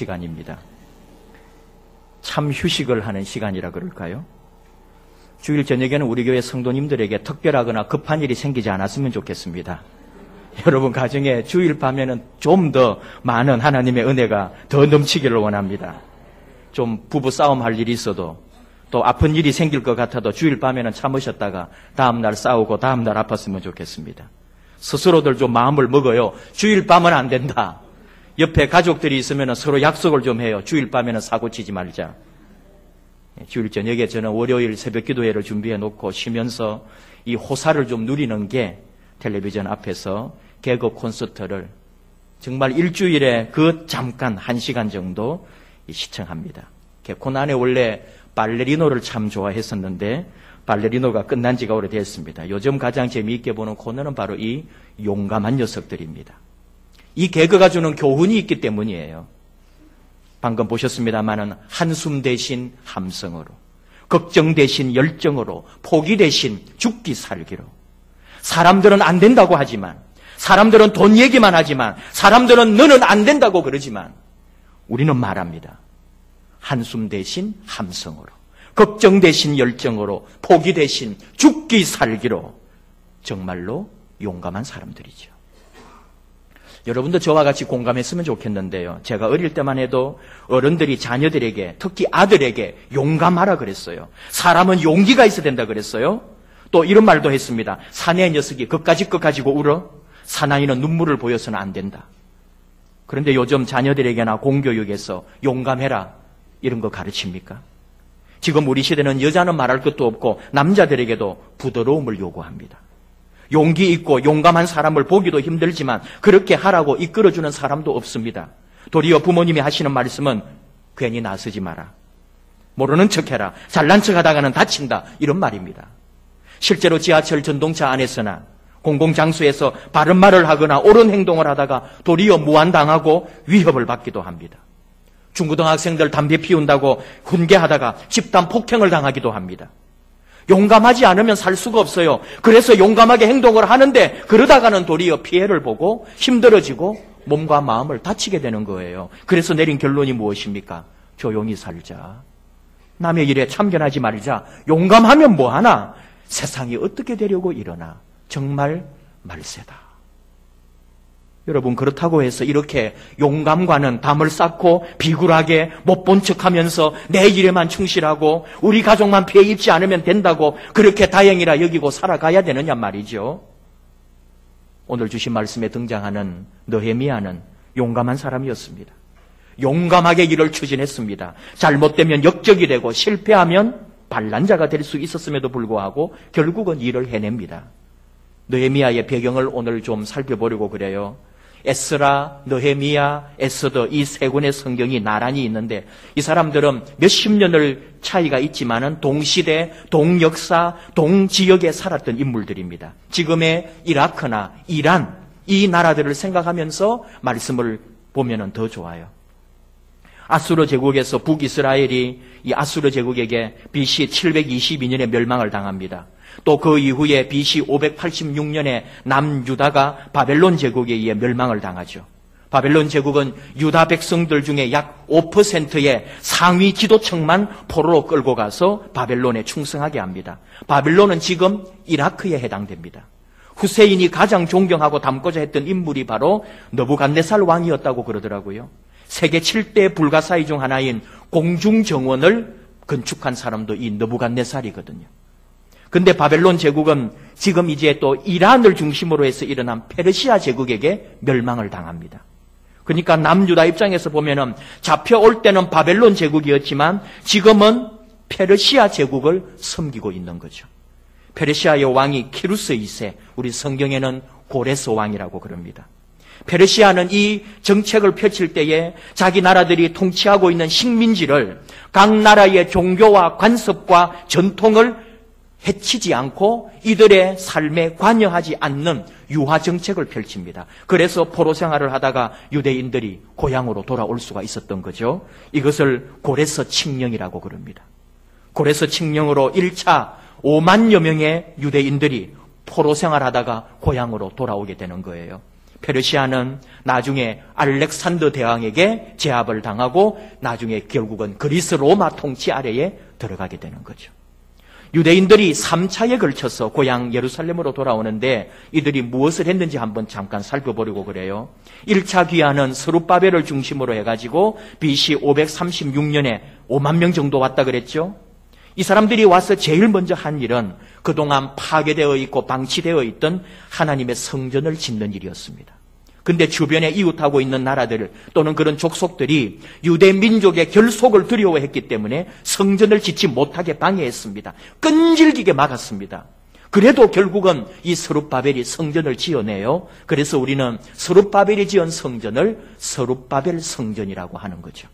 시간입니다. 참 휴식을 하는 시간이라 그럴까요? 주일 저녁에는 우리 교회 성도님들에게 특별하거나 급한 일이 생기지 않았으면 좋겠습니다. 여러분 가정에 주일 밤에는 좀 더 많은 하나님의 은혜가 더 넘치기를 원합니다. 좀 부부 싸움 할 일이 있어도 또 아픈 일이 생길 것 같아도 주일 밤에는 참으셨다가 다음날 싸우고 다음날 아팠으면 좋겠습니다. 스스로들 좀 마음을 먹어요. 주일 밤은 안 된다. 옆에 가족들이 있으면 서로 약속을 좀 해요. 주일 밤에는 사고 치지 말자. 주일 저녁에 저는 월요일 새벽 기도회를 준비해 놓고 쉬면서 이 호사를 좀 누리는 게 텔레비전 앞에서 개그 콘서트를 정말 일주일에 그 잠깐 1시간 정도 시청합니다. 개콘 안에 원래 발레리노를 참 좋아했었는데 발레리노가 끝난 지가 오래됐습니다. 요즘 가장 재미있게 보는 코너는 바로 이 용감한 녀석들입니다. 이 개그가 주는 교훈이 있기 때문이에요. 방금 보셨습니다마는 한숨 대신 함성으로, 걱정 대신 열정으로, 포기 대신 죽기 살기로. 사람들은 안 된다고 하지만, 사람들은 돈 얘기만 하지만, 사람들은 너는 안 된다고 그러지만 우리는 말합니다. 한숨 대신 함성으로, 걱정 대신 열정으로, 포기 대신 죽기 살기로. 정말로 용감한 사람들이죠. 여러분도 저와 같이 공감했으면 좋겠는데요. 제가 어릴 때만 해도 어른들이 자녀들에게, 특히 아들에게 용감하라 그랬어요. 사람은 용기가 있어야 된다 그랬어요. 또 이런 말도 했습니다. 사내 녀석이 그까짓 것 가지고 울어? 사나이는 눈물을 보여서는 안 된다. 그런데 요즘 자녀들에게나 공교육에서 용감해라 이런 거 가르칩니까? 지금 우리 시대는 여자는 말할 것도 없고 남자들에게도 부드러움을 요구합니다. 용기 있고 용감한 사람을 보기도 힘들지만 그렇게 하라고 이끌어주는 사람도 없습니다. 도리어 부모님이 하시는 말씀은 괜히 나서지 마라. 모르는 척해라. 잘난 척하다가는 다친다. 이런 말입니다. 실제로 지하철 전동차 안에서나 공공장소에서 바른 말을 하거나 옳은 행동을 하다가 도리어 무안당하고 위협을 받기도 합니다. 중고등학생들 담배 피운다고 훈계하다가 집단 폭행을 당하기도 합니다. 용감하지 않으면 살 수가 없어요. 그래서 용감하게 행동을 하는데 그러다가는 도리어 피해를 보고 힘들어지고 몸과 마음을 다치게 되는 거예요. 그래서 내린 결론이 무엇입니까? 조용히 살자. 남의 일에 참견하지 말자. 용감하면 뭐하나? 세상이 어떻게 되려고 이러나. 정말 말세다. 여러분 그렇다고 해서 이렇게 용감과는 담을 쌓고 비굴하게 못 본 척하면서 내 일에만 충실하고 우리 가족만 피해 입지 않으면 된다고 그렇게 다행이라 여기고 살아가야 되느냐 말이죠. 오늘 주신 말씀에 등장하는 느헤미야는 용감한 사람이었습니다. 용감하게 일을 추진했습니다. 잘못되면 역적이 되고 실패하면 반란자가 될 수 있었음에도 불구하고 결국은 일을 해냅니다. 느헤미야의 배경을 오늘 좀 살펴보려고 그래요. 에스라, 느헤미야, 에스더 이 세 권의 성경이 나란히 있는데 이 사람들은 몇십 년을 차이가 있지만은 동시대, 동역사, 동지역에 살았던 인물들입니다. 지금의 이라크나 이란 이 나라들을 생각하면서 말씀을 보면은 더 좋아요. 아수르 제국에서 북이스라엘이 이 아수르 제국에게 BC 722년에 멸망을 당합니다. 또 그 이후에 BC 586년에 남유다가 바벨론 제국에 의해 멸망을 당하죠. 바벨론 제국은 유다 백성들 중에 약 5%의 상위 지도층만 포로로 끌고 가서 바벨론에 충성하게 합니다. 바벨론은 지금 이라크에 해당됩니다. 후세인이 가장 존경하고 닮고자 했던 인물이 바로 느부갓네살 왕이었다고 그러더라고요. 세계 7대 불가사의 중 하나인 공중정원을 건축한 사람도 이 느부갓네살이거든요. 근데 바벨론 제국은 지금 이제 또 이란을 중심으로 해서 일어난 페르시아 제국에게 멸망을 당합니다. 그러니까 남유다 입장에서 보면은 잡혀올 때는 바벨론 제국이었지만 지금은 페르시아 제국을 섬기고 있는 거죠. 페르시아의 왕이 키루스 2세, 우리 성경에는 고레스 왕이라고 그럽니다. 페르시아는 이 정책을 펼칠 때에 자기 나라들이 통치하고 있는 식민지를 각 나라의 종교와 관습과 전통을 해치지 않고 이들의 삶에 관여하지 않는 유화 정책을 펼칩니다. 그래서 포로 생활을 하다가 유대인들이 고향으로 돌아올 수가 있었던 거죠. 이것을 고레서 칙령이라고 그럽니다. 고레서 칙령으로 1차 5만여 명의 유대인들이 포로 생활하다가 고향으로 돌아오게 되는 거예요. 페르시아는 나중에 알렉산더 대왕에게 제압을 당하고 나중에 결국은 그리스 로마 통치 아래에 들어가게 되는 거죠. 유대인들이 3차에 걸쳐서 고향 예루살렘으로 돌아오는데 이들이 무엇을 했는지 한번 잠깐 살펴보려고 그래요. 1차 귀환은 스룹바벨을 중심으로 해가지고 BC 536년에 5만 명 정도 왔다 그랬죠. 이 사람들이 와서 제일 먼저 한 일은 그동안 파괴되어 있고 방치되어 있던 하나님의 성전을 짓는 일이었습니다. 근데 주변에 이웃하고 있는 나라들 또는 그런 족속들이 유대 민족의 결속을 두려워했기 때문에 성전을 짓지 못하게 방해했습니다. 끈질기게 막았습니다. 그래도 결국은 이 스룹바벨이 성전을 지어내요. 그래서 우리는 스룹바벨이 지은 성전을 스룹바벨 성전이라고 하는 거죠.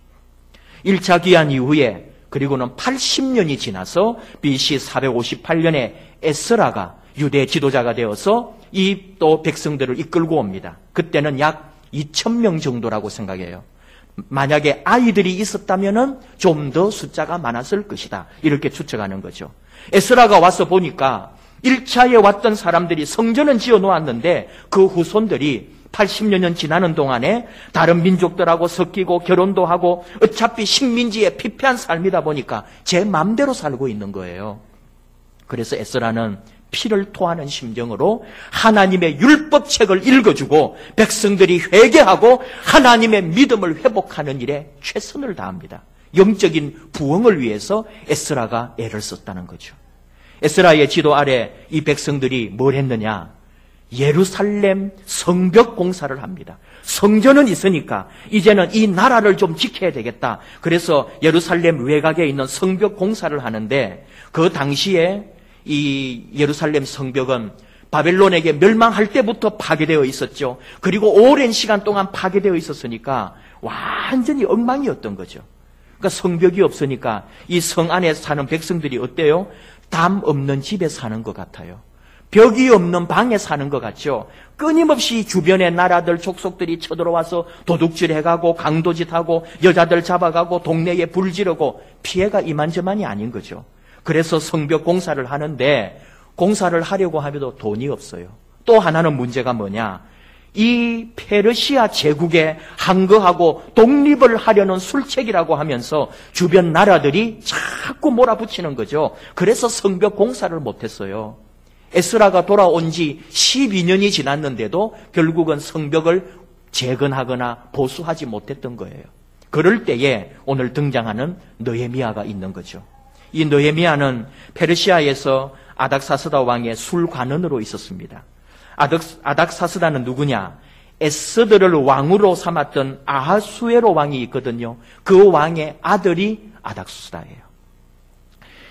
1차 귀환 이후에 그리고는 80년이 지나서 BC 458년에 에스라가 유대 지도자가 되어서 이 또 백성들을 이끌고 옵니다. 그때는 약 2,000명 정도라고 생각해요. 만약에 아이들이 있었다면 좀 더 숫자가 많았을 것이다. 이렇게 추측하는 거죠. 에스라가 와서 보니까 1차에 왔던 사람들이 성전은 지어 놓았는데 그 후손들이 80여 년 지나는 동안에 다른 민족들하고 섞이고 결혼도 하고 어차피 식민지에 피폐한 삶이다 보니까 제 마음대로 살고 있는 거예요. 그래서 에스라는 피를 토하는 심정으로 하나님의 율법책을 읽어주고 백성들이 회개하고 하나님의 믿음을 회복하는 일에 최선을 다합니다. 영적인 부흥을 위해서 에스라가 애를 썼다는 거죠. 에스라의 지도 아래 이 백성들이 뭘 했느냐? 예루살렘 성벽 공사를 합니다. 성전은 있으니까 이제는 이 나라를 좀 지켜야 되겠다. 그래서 예루살렘 외곽에 있는 성벽 공사를 하는데 그 당시에 이 예루살렘 성벽은 바벨론에게 멸망할 때부터 파괴되어 있었죠. 그리고 오랜 시간 동안 파괴되어 있었으니까 완전히 엉망이었던 거죠. 그러니까 성벽이 없으니까 이 성 안에 사는 백성들이 어때요? 담 없는 집에 사는 것 같아요. 벽이 없는 방에 사는 것 같죠. 끊임없이 주변의 나라들 족속들이 쳐들어와서 도둑질해가고 강도짓하고 여자들 잡아가고 동네에 불 지르고 피해가 이만저만이 아닌 거죠. 그래서 성벽 공사를 하는데 공사를 하려고 하면도 돈이 없어요. 또 하나는 문제가 뭐냐? 이 페르시아 제국에 항거하고 독립을 하려는 술책이라고 하면서 주변 나라들이 자꾸 몰아붙이는 거죠. 그래서 성벽 공사를 못했어요. 에스라가 돌아온 지 12년이 지났는데도 결국은 성벽을 재건하거나 보수하지 못했던 거예요. 그럴 때에 오늘 등장하는 느헤미야가 있는 거죠. 이 느헤미야는 페르시아에서 아닥사스다 왕의 술관원으로 있었습니다. 아닥사스다는 누구냐? 에스더를 왕으로 삼았던 아하수에로 왕이 있거든요. 그 왕의 아들이 아닥사스다예요.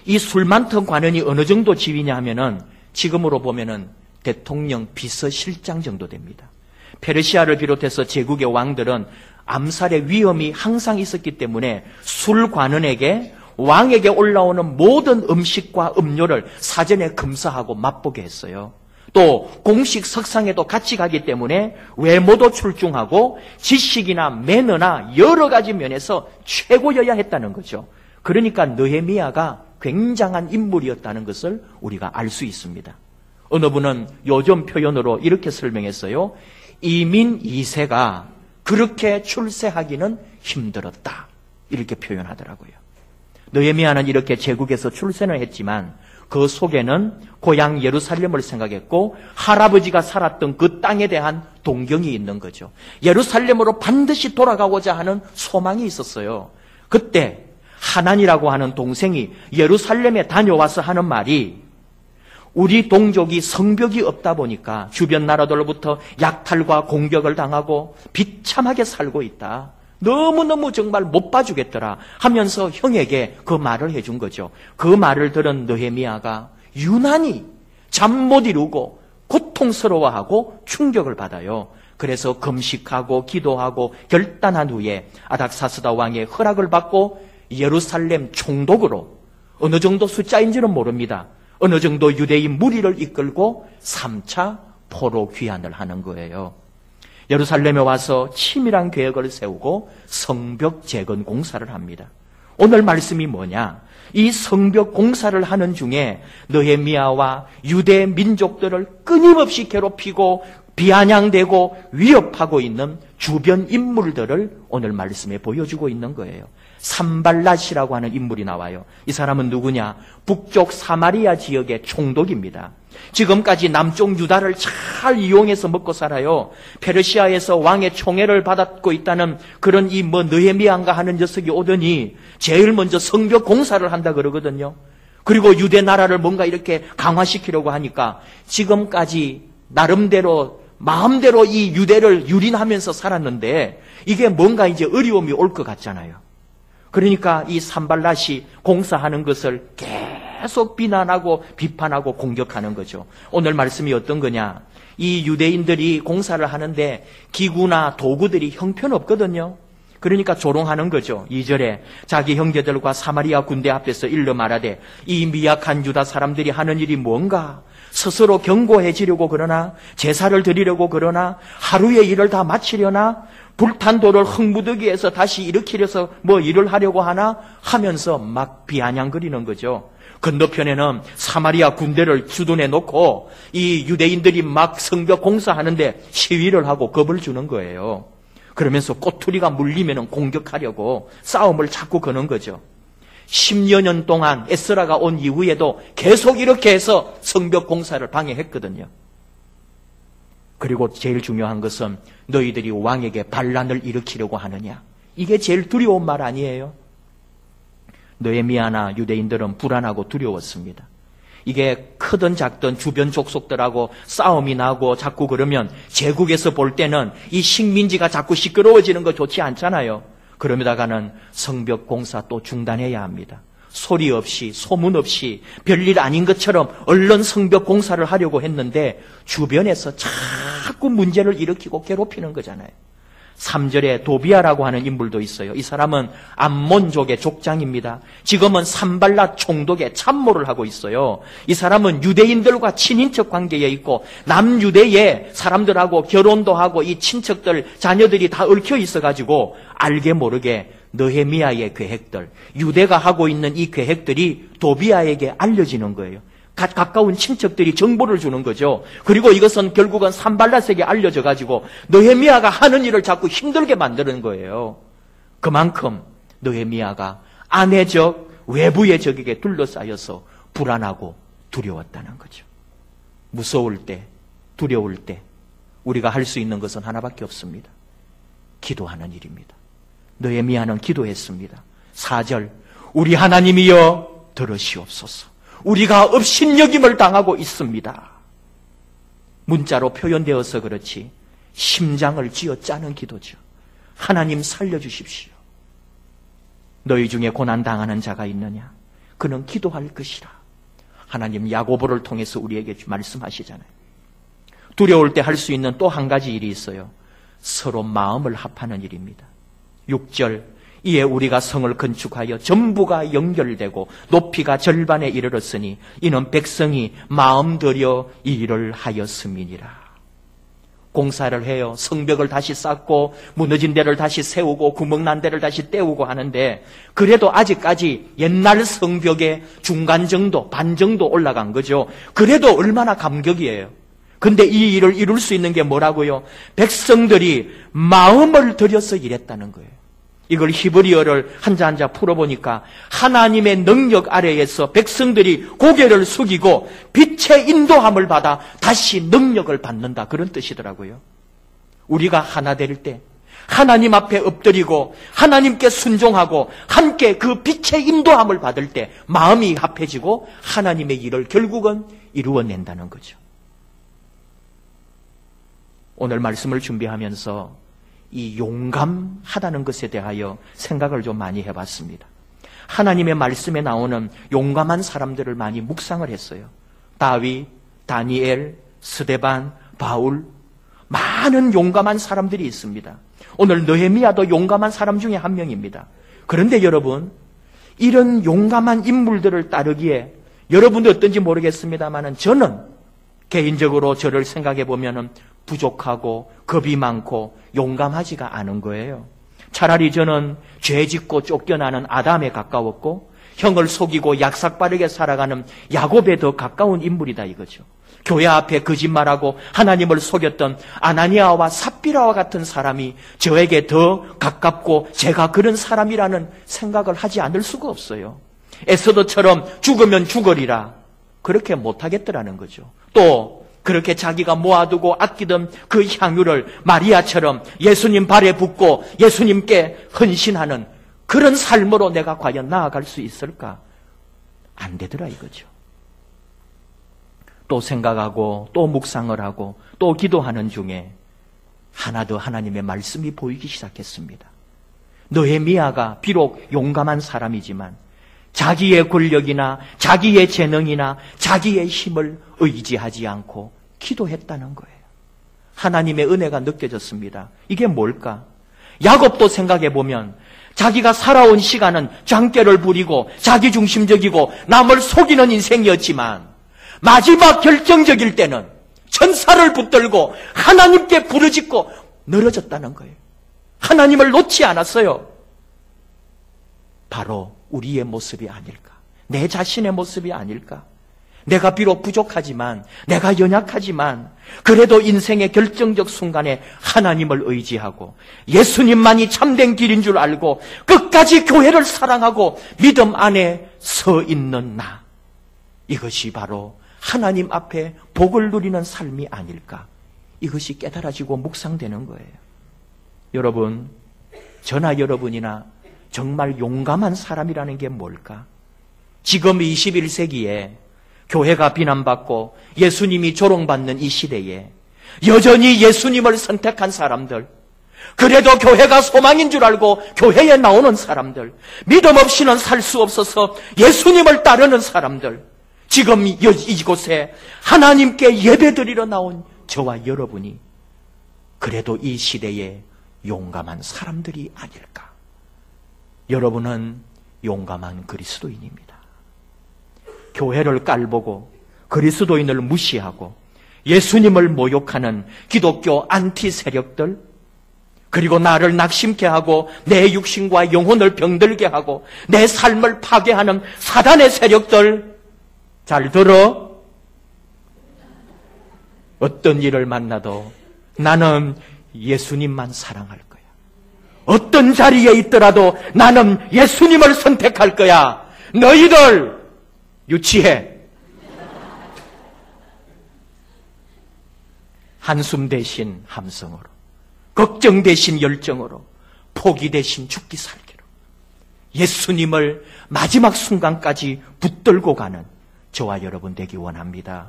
이 술 많던 관원이 어느 정도 지위냐 하면은 지금으로 보면은 대통령 비서실장 정도 됩니다. 페르시아를 비롯해서 제국의 왕들은 암살의 위험이 항상 있었기 때문에 술관원에게 왕에게 올라오는 모든 음식과 음료를 사전에 검사하고 맛보게 했어요. 또 공식 석상에도 같이 가기 때문에 외모도 출중하고 지식이나 매너나 여러 가지 면에서 최고여야 했다는 거죠. 그러니까 느헤미야가 굉장한 인물이었다는 것을 우리가 알 수 있습니다. 어느 분은 요즘 표현으로 이렇게 설명했어요. 이민 2세가 그렇게 출세하기는 힘들었다. 이렇게 표현하더라고요. 느헤미야는 이렇게 제국에서 출세는 했지만 그 속에는 고향 예루살렘을 생각했고 할아버지가 살았던 그 땅에 대한 동경이 있는 거죠. 예루살렘으로 반드시 돌아가고자 하는 소망이 있었어요. 그때 하난이라고 하는 동생이 예루살렘에 다녀와서 하는 말이 우리 동족이 성벽이 없다 보니까 주변 나라들로부터 약탈과 공격을 당하고 비참하게 살고 있다. 너무너무 정말 못 봐주겠더라 하면서 형에게 그 말을 해준 거죠. 그 말을 들은 느헤미야가 유난히 잠 못 이루고 고통스러워하고 충격을 받아요. 그래서 금식하고 기도하고 결단한 후에 아닥사스다 왕의 허락을 받고 예루살렘 총독으로 어느 정도 숫자인지는 모릅니다. 어느 정도 유대인 무리를 이끌고 3차 포로 귀환을 하는 거예요. 예루살렘에 와서 치밀한 계획을 세우고 성벽 재건 공사를 합니다. 오늘 말씀이 뭐냐? 이 성벽 공사를 하는 중에 느헤미야와 유대 민족들을 끊임없이 괴롭히고 비아냥되고 위협하고 있는 주변 인물들을 오늘 말씀에 보여주고 있는 거예요. 산발랏이라고 하는 인물이 나와요. 이 사람은 누구냐? 북쪽 사마리아 지역의 총독입니다. 지금까지 남쪽 유다를 잘 이용해서 먹고 살아요. 페르시아에서 왕의 총애를 받고 있다는 그런 느헤미야인가 하는 녀석이 오더니 제일 먼저 성벽 공사를 한다 그러거든요. 그리고 유대 나라를 뭔가 이렇게 강화시키려고 하니까 지금까지 나름대로 마음대로 이 유대를 유린하면서 살았는데 이게 뭔가 이제 어려움이 올 것 같잖아요. 그러니까 이 산발랏이 공사하는 것을 계속 비난하고 비판하고 공격하는 거죠. 오늘 말씀이 어떤 거냐? 이 유대인들이 공사를 하는데 기구나 도구들이 형편없거든요. 그러니까 조롱하는 거죠. 2절에 자기 형제들과 사마리아 군대 앞에서 일러 말하되 이 미약한 유다 사람들이 하는 일이 뭔가? 스스로 견고해지려고 그러나 제사를 드리려고 그러나 하루의 일을 다 마치려나 불탄 돌을 흙무더기에서 다시 일으키려서 일을 하려고 하나 하면서 막 비아냥거리는 거죠. 건너편에는 사마리아 군대를 주둔해 놓고 이 유대인들이 막 성벽 공사하는데 시위를 하고 겁을 주는 거예요. 그러면서 꼬투리가 물리면 공격하려고 싸움을 자꾸 거는 거죠. 10여 년 동안 에스라가 온 이후에도 계속 이렇게 해서 성벽 공사를 방해했거든요. 그리고 제일 중요한 것은 너희들이 왕에게 반란을 일으키려고 하느냐. 이게 제일 두려운 말 아니에요? 느헤미야나 유대인들은 불안하고 두려웠습니다. 이게 크든 작든 주변 족속들하고 싸움이 나고 자꾸 그러면 제국에서 볼 때는 이 식민지가 자꾸 시끄러워지는 거 좋지 않잖아요. 그러다가는 성벽 공사 또 중단해야 합니다. 소리 없이 소문 없이 별일 아닌 것처럼 얼른 성벽 공사를 하려고 했는데 주변에서 자꾸 문제를 일으키고 괴롭히는 거잖아요. 3절에 도비아라고 하는 인물도 있어요. 이 사람은 암몬족의 족장입니다. 지금은 산발랏 총독의 참모를 하고 있어요. 이 사람은 유대인들과 친인척 관계에 있고 남유대의 사람들하고 결혼도 하고 이 친척들 자녀들이 다 얽혀 있어가지고 알게 모르게 느헤미야의 계획들, 유대가 하고 있는 이 계획들이 도비아에게 알려지는 거예요. 가까운 친척들이 정보를 주는 거죠. 그리고 이것은 결국은 산발랏에게 알려져 가지고 느헤미야가 하는 일을 자꾸 힘들게 만드는 거예요. 그만큼 느헤미야가 안에적 외부의 적에게 둘러싸여서 불안하고 두려웠다는 거죠. 무서울 때, 두려울 때 우리가 할 수 있는 것은 하나밖에 없습니다. 기도하는 일입니다. 느헤미야는 기도했습니다. 4절, 우리 하나님이여 들으시옵소서. 우리가 업신여김을 당하고 있습니다. 문자로 표현되어서 그렇지 심장을 쥐어짜는 기도죠. 하나님 살려주십시오. 너희 중에 고난당하는 자가 있느냐? 그는 기도할 것이라. 하나님 야고보를 통해서 우리에게 말씀하시잖아요. 두려울 때 할 수 있는 또 한 가지 일이 있어요. 서로 마음을 합하는 일입니다. 6절, 이에 우리가 성을 건축하여 전부가 연결되고 높이가 절반에 이르렀으니 이는 백성이 마음 들여 이 일을 하였음이니라. 공사를 해요. 성벽을 다시 쌓고 무너진 데를 다시 세우고 구멍난 데를 다시 떼우고 하는데 그래도 아직까지 옛날 성벽의 중간 정도, 반 정도 올라간 거죠. 그래도 얼마나 감격이에요. 근데 이 일을 이룰 수 있는 게 뭐라고요? 백성들이 마음을 들여서 일했다는 거예요. 이걸 히브리어를 한자 한자 풀어보니까 하나님의 능력 아래에서 백성들이 고개를 숙이고 빛의 인도함을 받아 다시 능력을 받는다. 그런 뜻이더라고요. 우리가 하나 될 때 하나님 앞에 엎드리고 하나님께 순종하고 함께 그 빛의 인도함을 받을 때 마음이 합해지고 하나님의 일을 결국은 이루어낸다는 거죠. 오늘 말씀을 준비하면서 이 용감하다는 것에 대하여 생각을 좀 많이 해봤습니다. 하나님의 말씀에 나오는 용감한 사람들을 많이 묵상을 했어요. 다윗, 다니엘, 스데반, 바울, 많은 용감한 사람들이 있습니다. 오늘 느헤미야도 용감한 사람 중에 한 명입니다. 그런데 여러분, 이런 용감한 인물들을 따르기에 여러분도 어떤지 모르겠습니다만 저는 개인적으로 저를 생각해 보면 부족하고 겁이 많고 용감하지가 않은 거예요. 차라리 저는 죄 짓고 쫓겨나는 아담에 가까웠고 형을 속이고 약삭빠르게 살아가는 야곱에 더 가까운 인물이다 이거죠. 교회 앞에 거짓말하고 하나님을 속였던 아나니아와 삽비라와 같은 사람이 저에게 더 가깝고 제가 그런 사람이라는 생각을 하지 않을 수가 없어요. 에스더처럼 죽으면 죽으리라 그렇게 못하겠더라는 거죠. 또 그렇게 자기가 모아두고 아끼던 그 향유를 마리아처럼 예수님 발에 붓고 예수님께 헌신하는 그런 삶으로 내가 과연 나아갈 수 있을까? 안 되더라 이거죠. 또 생각하고 또 묵상을 하고 또 기도하는 중에 하나 더 하나님의 말씀이 보이기 시작했습니다. 느헤미야가 비록 용감한 사람이지만 자기의 권력이나 자기의 재능이나 자기의 힘을 의지하지 않고 기도했다는 거예요. 하나님의 은혜가 느껴졌습니다. 이게 뭘까? 야곱도 생각해보면 자기가 살아온 시간은 장깨를 부리고 자기중심적이고 남을 속이는 인생이었지만 마지막 결정적일 때는 천사를 붙들고 하나님께 부르짖고 늘어졌다는 거예요. 하나님을 놓지 않았어요. 바로 우리의 모습이 아닐까? 내 자신의 모습이 아닐까? 내가 비록 부족하지만, 내가 연약하지만 그래도 인생의 결정적 순간에 하나님을 의지하고 예수님만이 참된 길인 줄 알고 끝까지 교회를 사랑하고 믿음 안에 서 있는 나, 이것이 바로 하나님 앞에 복을 누리는 삶이 아닐까? 이것이 깨달아지고 묵상되는 거예요. 여러분, 저나 여러분이나 정말 용감한 사람이라는 게 뭘까? 지금 21세기에 교회가 비난받고 예수님이 조롱받는 이 시대에 여전히 예수님을 선택한 사람들, 그래도 교회가 소망인 줄 알고 교회에 나오는 사람들, 믿음 없이는 살 수 없어서 예수님을 따르는 사람들, 지금 이곳에 하나님께 예배드리러 나온 저와 여러분이 그래도 이 시대에 용감한 사람들이 아닐까? 여러분은 용감한 그리스도인입니다. 교회를 깔보고 그리스도인을 무시하고 예수님을 모욕하는 기독교 안티 세력들, 그리고 나를 낙심케 하고 내 육신과 영혼을 병들게 하고 내 삶을 파괴하는 사단의 세력들, 잘 들어. 어떤 일을 만나도 나는 예수님만 사랑할 거야. 어떤 자리에 있더라도 나는 예수님을 선택할 거야. 너희들 유치해. 한숨 대신 함성으로, 걱정 대신 열정으로, 포기 대신 죽기 살기로 예수님을 마지막 순간까지 붙들고 가는 저와 여러분 되기 원합니다.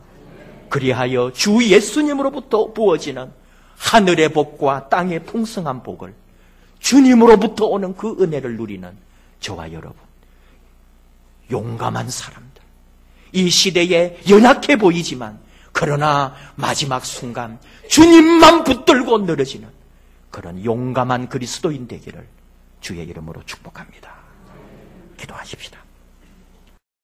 그리하여 주 예수님으로부터 부어지는 하늘의 복과 땅의 풍성한 복을, 주님으로부터 오는 그 은혜를 누리는 저와 여러분, 용감한 사람들, 이 시대에 연약해 보이지만 그러나 마지막 순간 주님만 붙들고 늘어지는 그런 용감한 그리스도인 되기를 주의 이름으로 축복합니다. 기도하십시다.